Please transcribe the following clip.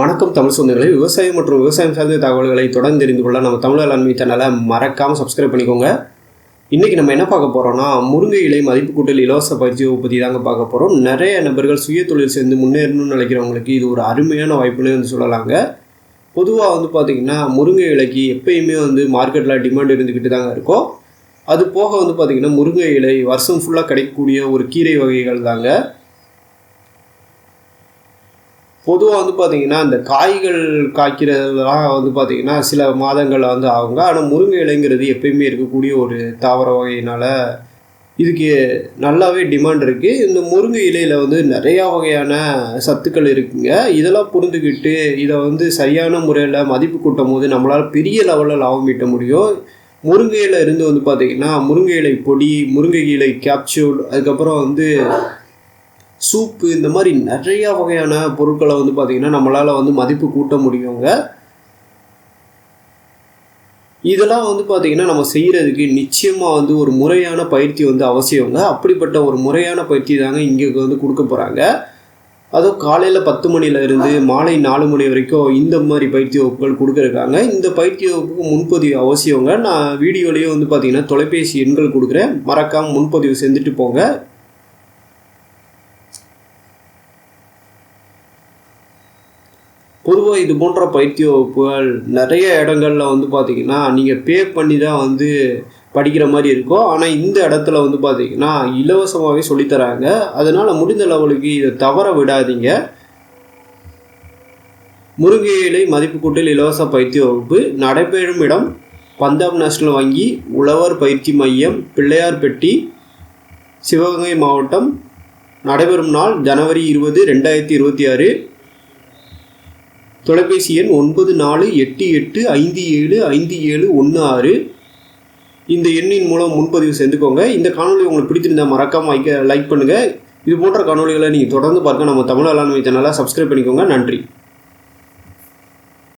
வணக்கம் தமிழ் சொந்தங்களே. விவசாயம் மற்றும் விவசாயம் சார்ந்த தகவல்களை தொடர்ந்து தெரிந்து கொள்ள நம்ம தமிழ் வேளாண்மை சேனலை மறக்காமல் சப்ஸ்கிரைப் பண்ணிக்கோங்க. இன்றைக்கி நம்ம என்ன பார்க்க போகிறோம்னா, முருங்கை இலை மதிப்பு கூட்டல் இலவச பயிற்சி பற்றி தாங்க பார்க்க போகிறோம். நிறைய நபர்கள் சுய தொழில் சேர்ந்து முன்னேறணும்னு நினைக்கிறவங்களுக்கு இது ஒரு அருமையான வாய்ப்புன்னு சொல்லலாங்க. பொதுவாக பார்த்திங்கன்னா முருங்கை இலைக்கு எப்பயுமே மார்க்கெட்டில் டிமாண்ட் இருந்துக்கிட்டு தாங்க இருக்கும். அது போக பார்த்திங்கன்னா முருங்கை இலை வருஷம் ஃபுல்லாக கிடைக்கக்கூடிய ஒரு கீரை வகைகள் தாங்க. பொதுவாக பார்த்திங்கன்னா இந்த காய்கள் காய்க்கிறதுலாம் பார்த்திங்கன்னா சில மாதங்கள் ஆகுங்க. ஆனால் முருங்கை இலைங்கிறது எப்பயுமே இருக்கக்கூடிய ஒரு தாவர வகையினால் இதுக்கு நல்லாவே டிமாண்ட் இருக்குது. இந்த முருங்கை இலையில் நிறையா வகையான சத்துக்கள் இருக்குங்க. இதெல்லாம் புரிந்துக்கிட்டு இதை சரியான முறையில் மதிப்பு கூட்டும் போது நம்மளால் பெரிய லெவலில் லாபம் ஈட்ட முடியும். முருங்கை இலை இருந்து பார்த்திங்கன்னா முருங்கை இலை பொடி, முருங்கை இலை கேப்சூல், அதுக்கப்புறம் சூப்பு, இந்த மாதிரி நிறையா வகையான பொருட்களை பார்த்திங்கன்னா நம்மளால் மதிப்பு கூட்ட முடியுங்க. இதெல்லாம் பார்த்திங்கன்னா நம்ம செய்கிறதுக்கு நிச்சயமாக ஒரு முறையான பயிற்சி அவசியங்க. அப்படிப்பட்ட ஒரு முறையான பயிற்சி தாங்க இங்கே கொடுக்க போகிறாங்க. அதுவும் காலையில் 10 மணிலேருந்து மாலை 4 மணி வரைக்கும் இந்த மாதிரி பயிற்சி வகுப்புகள் கொடுக்குறாங்க. இந்த பயிற்சி வகுப்புக்கு முன்பதிவு அவசியங்க. நான் வீடியோலேயே பார்த்திங்கன்னா தொலைபேசி எண்கள் கொடுக்குறேன், மறக்காமல் முன்பதிவு செஞ்சுட்டு போங்க. பொதுவாக இது போன்ற பயிற்சி வகுப்புகள் நிறைய இடங்களில் பார்த்திங்கன்னா நீங்கள் பே பண்ணி தான் படிக்கிற மாதிரி இருக்கும். ஆனால் இந்த இடத்துல பார்த்திங்கன்னா இலவசமாகவே சொல்லித்தராங்க. அதனால் முடிந்த லெவலுக்கு இதை தவற விடாதீங்க. முருங்கை இலை மதிப்பு கூட்டல் இலவச பயிற்சி வகுப்பு நடைபெறும் இடம் பஞ்சாப் நேஷனல் வங்கி உழவர் பயிற்சி மையம், பிள்ளையார்பட்டி, சிவகங்கை மாவட்டம். நடைபெறும் நாள் ஜனவரி 20, 2026. தொலைபேசி எண் 9488575716. இந்த எண்ணின் மூலம் முன்பதிவு செஞ்சுக்கோங்க. இந்த காணொலி உங்களுக்கு பிடிச்சிருந்தால் மறக்காமல் லைக் பண்ணுங்கள். இது போன்ற காணொலிகளை நீங்கள் தொடர்ந்து பார்க்க நம்ம தமிழ் வேளாண்மை சேனலை சப்ஸ்கிரைப் பண்ணிக்கோங்க. நன்றி.